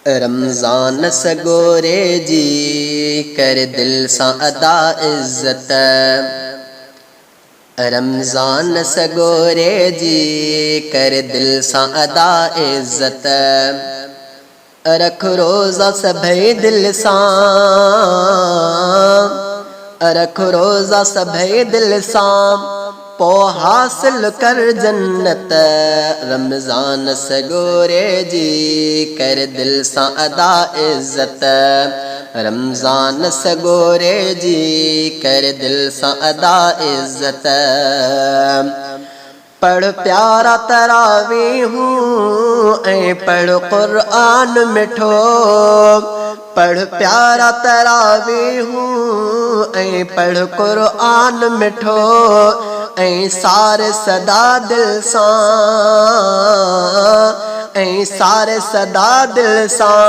रमज़ान सगोरे जी कर दिल सां अदा इज़्ज़त। रमज़ान सगोरे जी कर दिल सां अदा इज़्ज़त। रख रोज़ा सभई दिल सां, रख रोज़ा सभई दिल सां पो हासिल कर जन्नत। रमज़ान सगोरे जी कर दिल सां अदा इज़्ज़त। रमज़ान सगोरे जी कर दिल सां अदा इज़्ज़त। पढ़ प्यारा तरावीहूं ऐं पढ़ क़ुरआन मिठो। पढ़ प्यारा तरावीहूं ऐं पढ़ क़ुरआन मिठो। ऐं सारे सदा दिल सां, ऐं सारे सदा दिल सां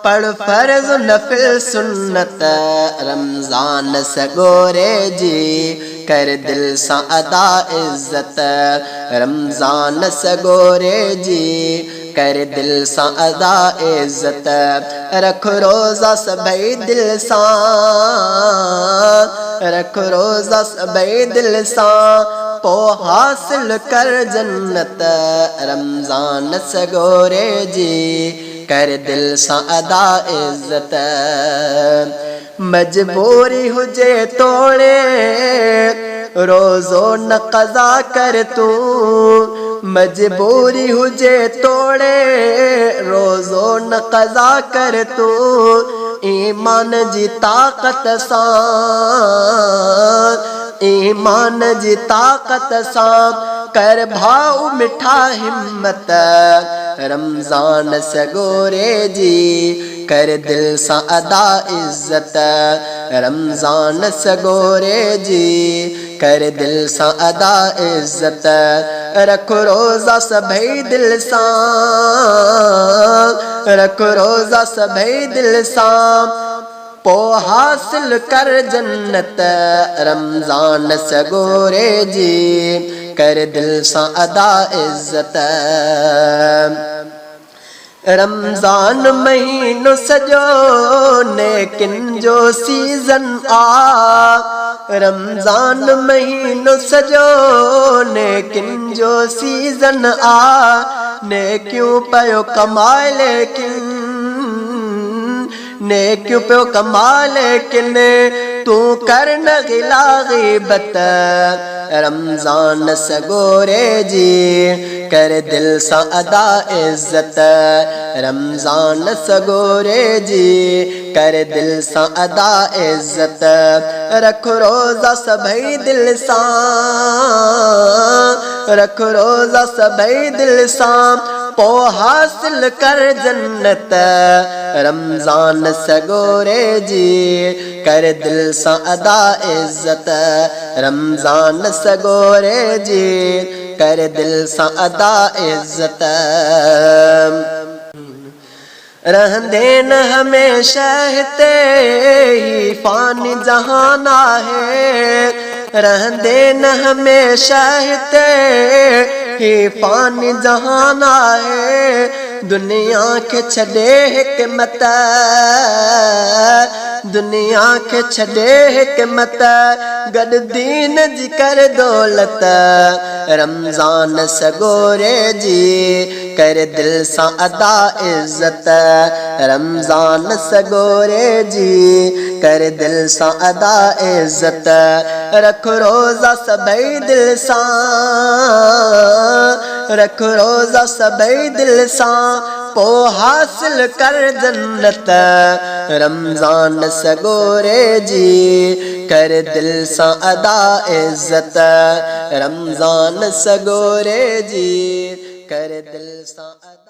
पढ़ फ़र्ज़ नफ़िल सुन्नत। रमज़ान सगोरे जी कर दिल सां अदा इज़्ज़त। रमज़ान सगोरे जी कर दिल सां अदा इज़्ज़त। रख रोज़ा सभई दिल सां, रख रोज़ा सभई दिल सां पो हासिल कर जन्नत। रमज़ान सगोरे जी कर दिल सां अदा इज़्ज़त। मजबूरी हुजे तोड़े रोज़ो न क़ज़ा कर तूं। मजबूरी हुजे तोड़े रोज़ो न क़ज़ा कर तूं। ईमान जी ताक़त सां, ईमान जी ताक़त सां कर भाऊ मिठा हिम्मत। रमज़ान सगोरे जी कर दिल सां अदा इज़्ज़त। रमज़ान सगोरे जी कर दिल सां अदा इज़्ज़त। रख रोज़ा सभई दिल सां, रख रोज़ा सभई दिल सां पो हासिल कर जन्नत। रमज़ान सगोरे जी कर दिल सां अदा इज़्ज़त। रमज़ान महीनो सॼो नेकिन जो सीज़न आ। रमज़ान महीनो सॼो नेकिन जो सीज़न आ। नेकियूं पयो कमाए लेकिन, नेकियूं पियो कमाए लेकिन तूं कर न गिला ग़ीबत। रमज़ान सगोरे जी कर दिल सां अदा इज़्ज़त। रमज़ान सगोरे जी कर दिल सां अदा इज़्ज़त। रख रोज़ा सभई दिल सां, रख रोज़ा सभई दिल सां पो हासिल कर जन्नत। रमज़ान सगोरे जी कर दिल सां अदा इज़्ज़त। रमज़ान सगोरे जी कर दिल सां अदा इज़्ज़त। रहंदे न हमेशा हिते ही फ़ानी जहान आहे। रहंदे न हमेशा हिते ही फ़ानी जहान आहे। दुनिया के छॾे हिकमत, दुनिया के छॾे हिकमत गॾु दीन जी कर दौलत। रमज़ान सगोरे जी कर दिल सां अदा इज़्ज़त। रमज़ान सगोरे जी कर दिल सां अदा इज़्ज़त। रख रोज़ा सभई दिल सां, रख रोज़ा सभई दिल सां पो हासिल कर जन्नत। रमज़ान सगोरे जी कर दिल सां अदा इज़्ज़त। रमज़ान सगोरे जी कर दिल सां अदा